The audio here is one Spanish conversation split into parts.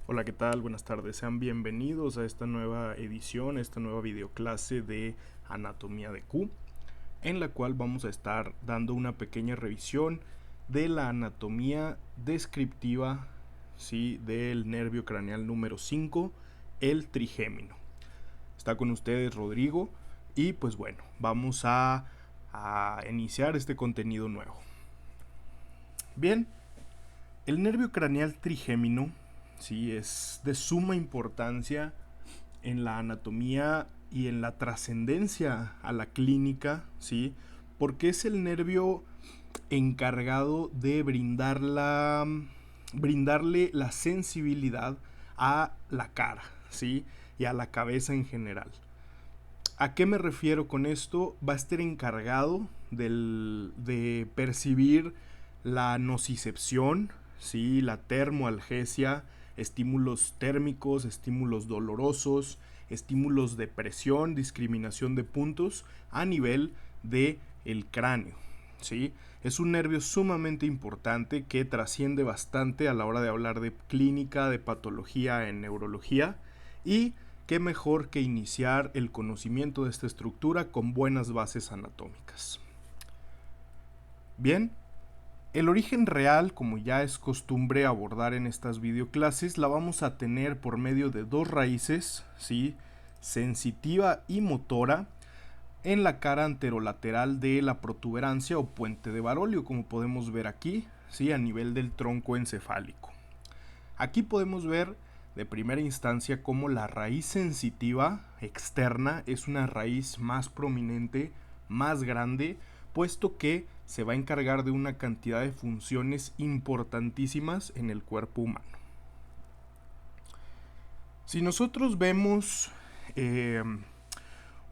Hola, ¿qué tal? Buenas tardes. Sean bienvenidos a esta nueva edición, a esta nueva videoclase de Anatomía de Q, en la cual vamos a estar dando una pequeña revisión de la anatomía descriptiva, ¿sí?, del nervio craneal número 5, el trigémino. Está con ustedes Rodrigo y pues bueno, vamos a iniciar este contenido nuevo. Bien, el nervio craneal trigémino, sí, es de suma importancia en la anatomía y en la trascendencia a la clínica, ¿sí? Porque es el nervio encargado de brindarle la sensibilidad a la cara, ¿sí? Y a la cabeza en general. ¿A qué me refiero con esto? Va a estar encargado de percibir la nocicepción, ¿sí?, la termoalgesia, estímulos térmicos, estímulos dolorosos, estímulos de presión, discriminación de puntos a nivel del cráneo, ¿sí? Es un nervio sumamente importante que trasciende bastante a la hora de hablar de clínica, de patología en neurología, y qué mejor que iniciar el conocimiento de esta estructura con buenas bases anatómicas. Bien, el origen real, como ya es costumbre abordar en estas videoclases, la vamos a tener por medio de dos raíces, ¿sí?, sensitiva y motora, en la cara anterolateral de la protuberancia o puente de Barolio, como podemos ver aquí, ¿sí?, a nivel del tronco encefálico. Aquí podemos ver de primera instancia cómo la raíz sensitiva externa es una raíz más prominente, más grande, puesto que se va a encargar de una cantidad de funciones importantísimas en el cuerpo humano. Si nosotros vemos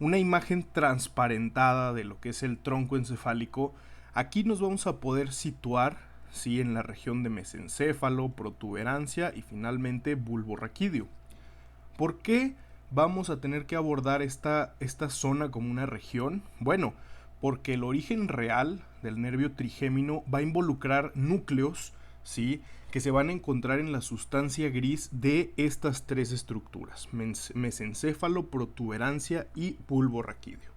una imagen transparentada de lo que es el tronco encefálico, aquí nos vamos a poder situar, ¿sí?, en la región de mesencéfalo, protuberancia y finalmente bulbo raquídeo. ¿Por qué vamos a tener que abordar esta zona como una región? Bueno, porque el origen real del nervio trigémino va a involucrar núcleos, ¿sí?, que se van a encontrar en la sustancia gris de estas tres estructuras: mesencéfalo, protuberancia y bulbo raquídeo.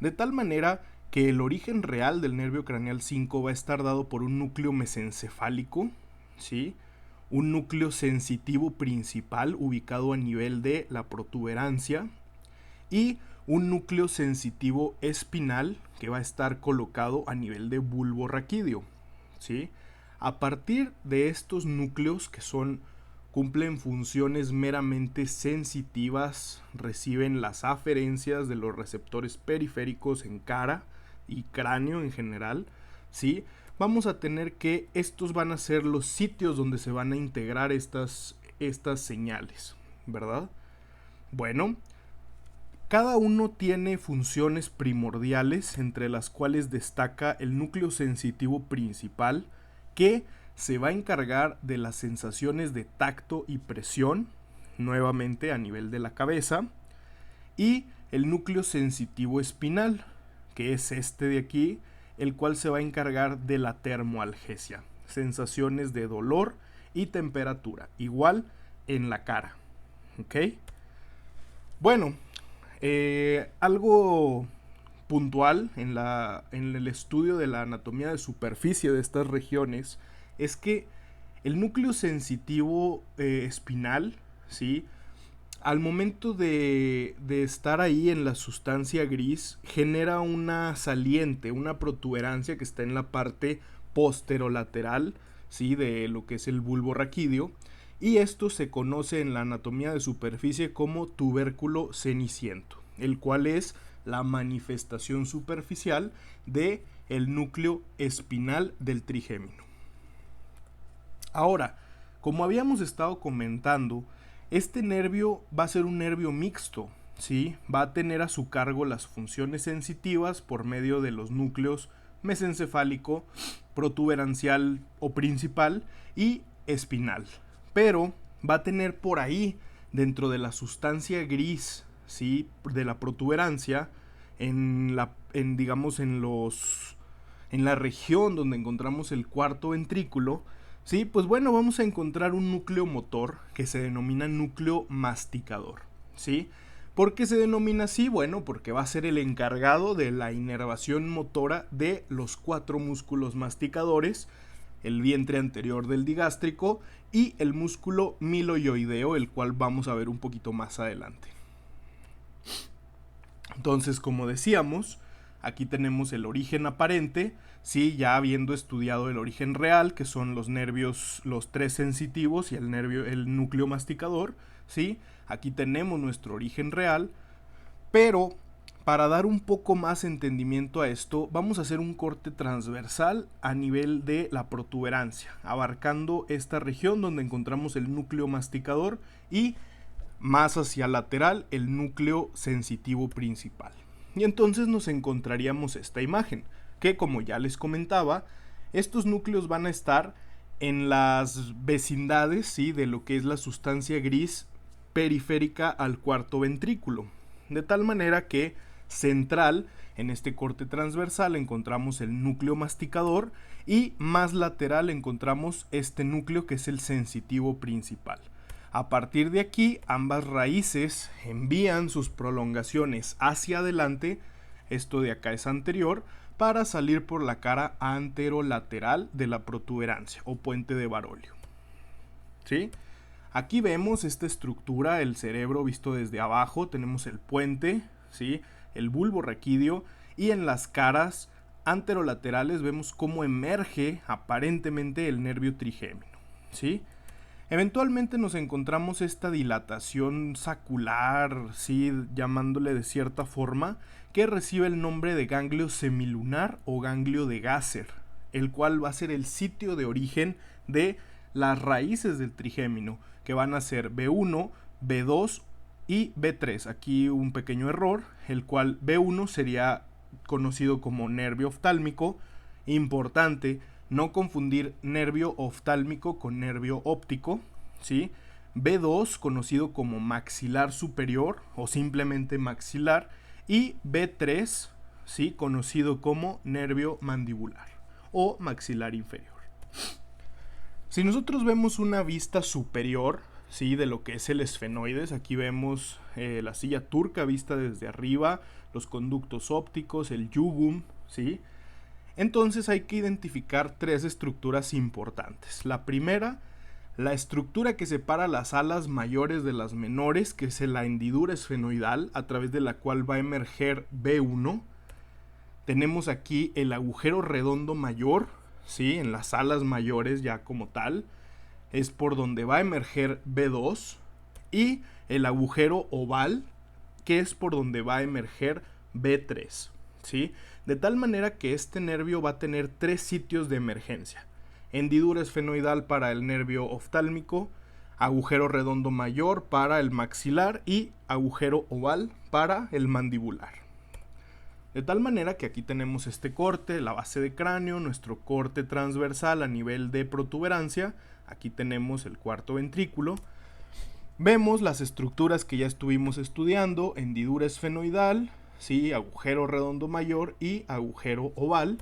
De tal manera que el origen real del nervio craneal 5 va a estar dado por un núcleo mesencefálico, ¿sí?, un núcleo sensitivo principal ubicado a nivel de la protuberancia y un núcleo sensitivo espinal que va a estar colocado a nivel de bulbo raquídeo, ¿sí? A partir de estos núcleos, que cumplen funciones meramente sensitivas, reciben las aferencias de los receptores periféricos en cara y cráneo en general, ¿sí?, vamos a tener que estos van a ser los sitios donde se van a integrar estas señales, ¿verdad? Bueno, cada uno tiene funciones primordiales, entre las cuales destaca el núcleo sensitivo principal, que se va a encargar de las sensaciones de tacto y presión, nuevamente a nivel de la cabeza, y el núcleo sensitivo espinal, que es este de aquí, el cual se va a encargar de la termoalgesia, sensaciones de dolor y temperatura, igual en la cara, ¿ok? Bueno, algo puntual en el estudio de la anatomía de superficie de estas regiones es que el núcleo sensitivo espinal, ¿sí?, al momento de estar ahí en la sustancia gris, genera una saliente, una protuberancia que está en la parte posterolateral, ¿sí?, de lo que es el bulbo raquídeo, y esto se conoce en la anatomía de superficie como tubérculo ceniciento, el cual es la manifestación superficial de el núcleo espinal del trigémino. Ahora, como habíamos estado comentando, este nervio va a ser un nervio mixto, ¿sí? Va a tener a su cargo las funciones sensitivas por medio de los núcleos mesencefálico, protuberancial o principal y espinal. Pero va a tener por ahí, dentro de la sustancia gris, ¿sí?, de la protuberancia, en la región donde encontramos el cuarto ventrículo, Sí, pues bueno, vamos a encontrar un núcleo motor que se denomina núcleo masticador, ¿sí? ¿Por qué se denomina así? Bueno, porque va a ser el encargado de la inervación motora de los 4 músculos masticadores, el vientre anterior del digástrico y el músculo miloioideo, el cual vamos a ver un poquito más adelante. Entonces, como decíamos, aquí tenemos el origen aparente, ¿sí? Ya habiendo estudiado el origen real, que son los nervios, los 3 sensitivos y el núcleo masticador, ¿sí? Aquí tenemos nuestro origen real, pero para dar un poco más entendimiento a esto, vamos a hacer un corte transversal a nivel de la protuberancia, abarcando esta región donde encontramos el núcleo masticador y más hacia lateral el núcleo sensitivo principal. Y entonces nos encontraríamos esta imagen, que como ya les comentaba, estos núcleos van a estar en las vecindades, ¿sí?, de lo que es la sustancia gris periférica al cuarto ventrículo. De tal manera que central, en este corte transversal, encontramos el núcleo masticador y más lateral encontramos este núcleo que es el sensitivo principal. A partir de aquí, ambas raíces envían sus prolongaciones hacia adelante, esto de acá es anterior, para salir por la cara anterolateral de la protuberancia o puente de Barolio. ¿Sí? Aquí vemos esta estructura, el cerebro visto desde abajo, tenemos el puente, ¿sí?, el bulbo raquídeo, y en las caras anterolaterales vemos cómo emerge aparentemente el nervio trigémino, ¿sí? Eventualmente nos encontramos esta dilatación sacular, ¿sí?, llamándole de cierta forma, que recibe el nombre de ganglio semilunar o ganglio de Gasser, el cual va a ser el sitio de origen de las raíces del trigémino, que van a ser B1, B2 y B3. Aquí un pequeño error, el cual B1 sería conocido como nervio oftálmico. Importante, no confundir nervio oftálmico con nervio óptico, ¿sí? B2 conocido como maxilar superior o simplemente maxilar, y B3, ¿sí?, conocido como nervio mandibular o maxilar inferior. Si nosotros vemos una vista superior, ¿sí?, de lo que es el esfenoides, aquí vemos la silla turca vista desde arriba, los conductos ópticos, el jugum, ¿sí? Entonces hay que identificar 3 estructuras importantes. La primera, la estructura que separa las alas mayores de las menores, que es la hendidura esfenoidal, a través de la cual va a emerger B1. Tenemos aquí el agujero redondo mayor, ¿sí?, en las alas mayores ya como tal, es por donde va a emerger B2, y el agujero oval, que es por donde va a emerger B3, ¿sí? De tal manera que este nervio va a tener 3 sitios de emergencia: hendidura esfenoidal para el nervio oftálmico, agujero redondo mayor para el maxilar y agujero oval para el mandibular. De tal manera que aquí tenemos este corte, la base de cráneo, nuestro corte transversal a nivel de protuberancia. Aquí tenemos el cuarto ventrículo. Vemos las estructuras que ya estuvimos estudiando: hendidura esfenoidal, ¿sí?, agujero redondo mayor y agujero oval.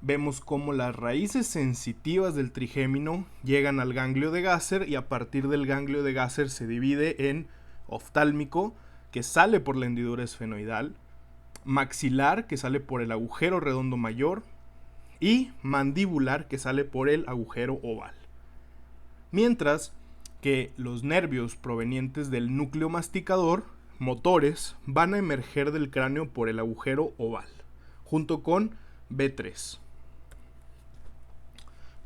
Vemos cómo las raíces sensitivas del trigémino llegan al ganglio de Gasser, y a partir del ganglio de Gasser se divide en oftálmico, que sale por la hendidura esfenoidal, maxilar, que sale por el agujero redondo mayor, y mandibular, que sale por el agujero oval. Mientras que los nervios provenientes del núcleo masticador, motores, van a emerger del cráneo por el agujero oval, junto con B3.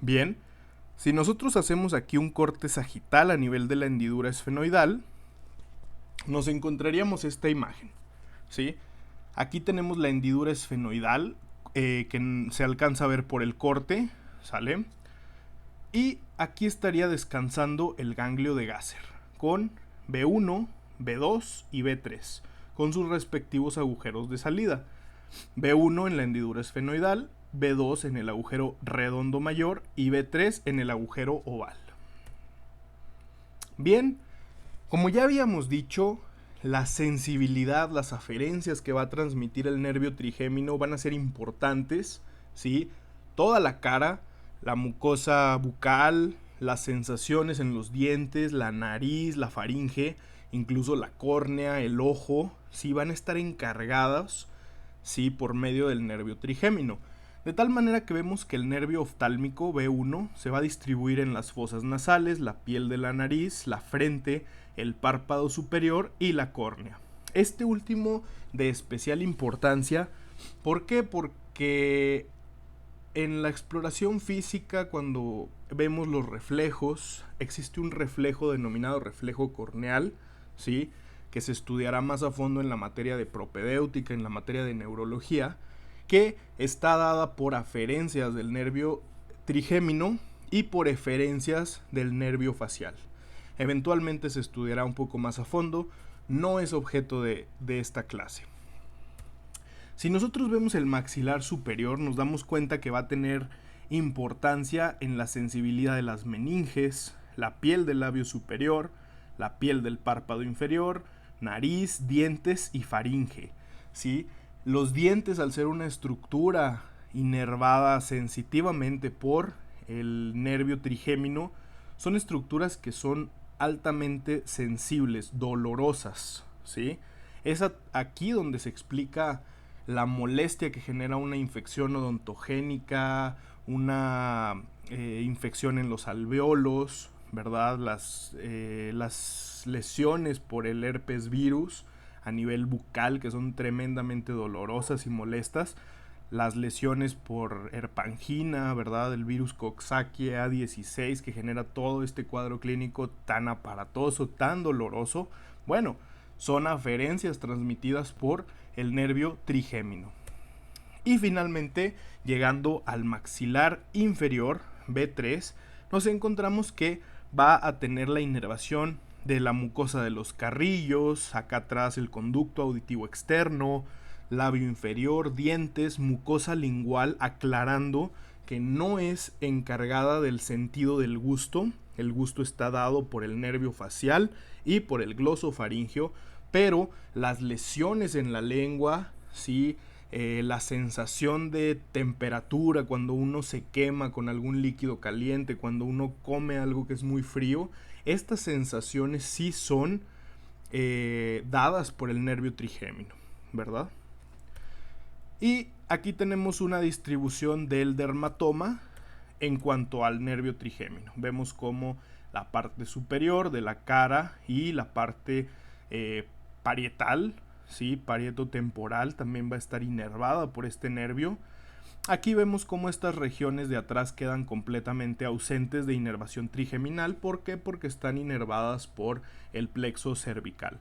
Bien, si nosotros hacemos aquí un corte sagital a nivel de la hendidura esfenoidal, nos encontraríamos esta imagen, ¿sí? Aquí tenemos la hendidura esfenoidal, que se alcanza a ver por el corte, ¿sale? Y aquí estaría descansando el ganglio de Gasser, con B1, B2 y B3, con sus respectivos agujeros de salida. B1 en la hendidura esfenoidal, B2 en el agujero redondo mayor y B3 en el agujero oval. Bien, como ya habíamos dicho, la sensibilidad, las aferencias que va a transmitir el nervio trigémino van a ser importantes, ¿sí? Toda la cara, la mucosa bucal, las sensaciones en los dientes, la nariz, la faringe, incluso la córnea, el ojo, sí van a estar encargadas, sí, por medio del nervio trigémino. De tal manera que vemos que el nervio oftálmico B1 se va a distribuir en las fosas nasales, la piel de la nariz, la frente, el párpado superior y la córnea. Este último de especial importancia, ¿por qué? Porque en la exploración física, cuando vemos los reflejos, existe un reflejo denominado reflejo corneal, ¿sí?, que se estudiará más a fondo en la materia de propedéutica, en la materia de neurología, que está dada por aferencias del nervio trigémino y por eferencias del nervio facial. Eventualmente se estudiará un poco más a fondo, no es objeto de esta clase. Si nosotros vemos el maxilar superior, nos damos cuenta que va a tener importancia en la sensibilidad de las meninges, la piel del labio superior, la piel del párpado inferior, nariz, dientes y faringe, ¿sí? Los dientes, al ser una estructura inervada sensitivamente por el nervio trigémino, son estructuras que son altamente sensibles, dolorosas, ¿sí? Es aquí donde se explica la molestia que genera una infección odontogénica, una infección en los alveolos, ¿verdad? Las lesiones por el herpes virus a nivel bucal, que son tremendamente dolorosas y molestas. Las lesiones por herpangina, ¿verdad? El virus Coxsackie A16, que genera todo este cuadro clínico tan aparatoso, tan doloroso. Bueno, son aferencias transmitidas por el nervio trigémino. Y finalmente, llegando al maxilar inferior, B3, nos encontramos que va a tener la inervación de la mucosa de los carrillos, acá atrás el conducto auditivo externo, labio inferior, dientes, mucosa lingual, aclarando que no es encargada del sentido del gusto. El gusto está dado por el nervio facial y por el glosofaringeo, pero las lesiones en la lengua, ¿sí? La sensación de temperatura cuando uno se quema con algún líquido caliente, cuando uno come algo que es muy frío, estas sensaciones sí son dadas por el nervio trigémino, ¿verdad? Y aquí tenemos una distribución del dermatoma en cuanto al nervio trigémino. Vemos como la parte superior de la cara y la parte parietal, ¿sí? Parietotemporal también va a estar inervada por este nervio. Aquí vemos cómo estas regiones de atrás quedan completamente ausentes de inervación trigeminal. ¿Por qué? Porque están inervadas por el plexo cervical.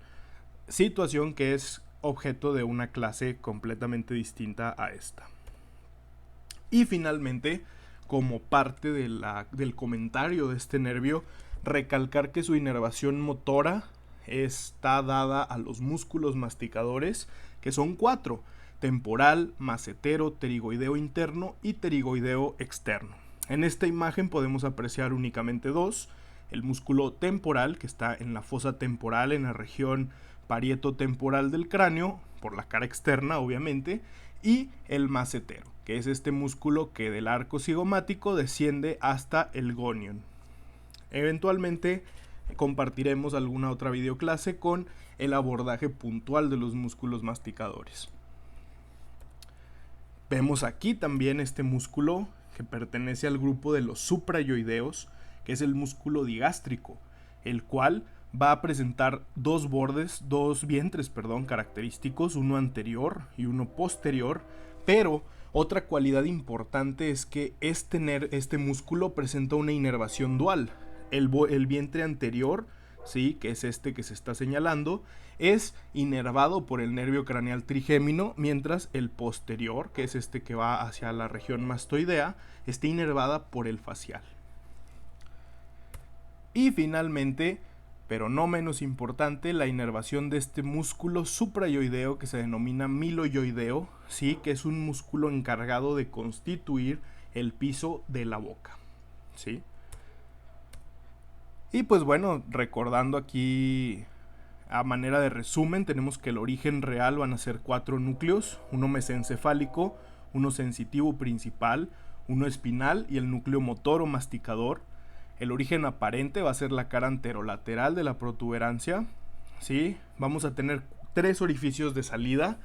Situación que es objeto de una clase completamente distinta a esta. Y finalmente, como parte del comentario de este nervio, recalcar que su inervación motora está dada a los músculos masticadores, que son 4: temporal, macetero, pterigoideo interno y pterigoideo externo. En esta imagen podemos apreciar únicamente 2: el músculo temporal, que está en la fosa temporal, en la región parietotemporal del cráneo, por la cara externa obviamente, y el macetero, que es este músculo que del arco cigomático desciende hasta el gonion. Eventualmente compartiremos alguna otra videoclase con el abordaje puntual de los músculos masticadores. Vemos aquí también este músculo que pertenece al grupo de los suprayoideos, que es el músculo digástrico, el cual va a presentar dos vientres característicos, uno anterior y uno posterior, pero otra cualidad importante es que este músculo presenta una inervación dual. El vientre anterior, ¿sí?, que es este que se está señalando, es inervado por el nervio craneal trigémino, mientras el posterior, que es este que va hacia la región mastoidea, está inervada por el facial. Y finalmente, pero no menos importante, la inervación de este músculo suprayoideo que se denomina miloyoideo, ¿sí?, que es un músculo encargado de constituir el piso de la boca, ¿sí? Y pues bueno, recordando aquí a manera de resumen, tenemos que el origen real van a ser 4 núcleos: uno mesencefálico, uno sensitivo principal, uno espinal y el núcleo motor o masticador. El origen aparente va a ser la cara anterolateral de la protuberancia, ¿sí? Vamos a tener 3 orificios de salida: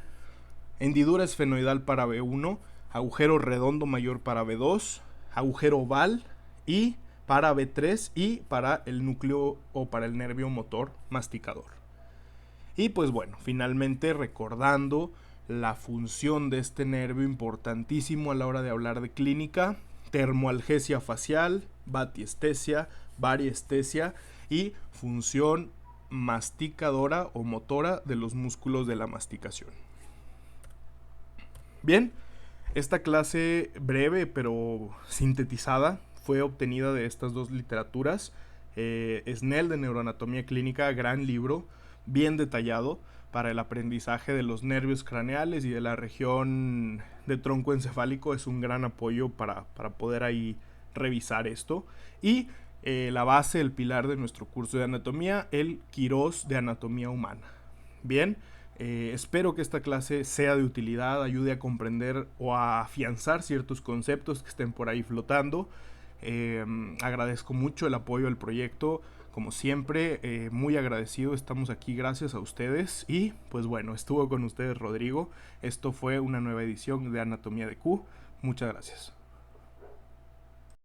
hendidura esfenoidal para B1, agujero redondo mayor para B2, agujero oval y para B3 y para el núcleo o para el nervio motor masticador. Y pues bueno, finalmente recordando la función de este nervio importantísimo a la hora de hablar de clínica: termoalgesia facial, batiestesia, variestesia y función masticadora o motora de los músculos de la masticación. Bien, esta clase breve pero sintetizada fue obtenida de estas 2 literaturas. Snell, de Neuroanatomía Clínica, gran libro, bien detallado para el aprendizaje de los nervios craneales y de la región de tronco encefálico. Es un gran apoyo para poder ahí revisar esto. Y la base, el pilar de nuestro curso de anatomía, el Quirós de Anatomía Humana. Bien, espero que esta clase sea de utilidad, ayude a comprender o a afianzar ciertos conceptos que estén por ahí flotando. Agradezco mucho el apoyo al proyecto, como siempre, muy agradecido. Estamos aquí gracias a ustedes. Y pues bueno, estuvo con ustedes Rodrigo. Esto fue una nueva edición de Anatomía de Q. Muchas gracias.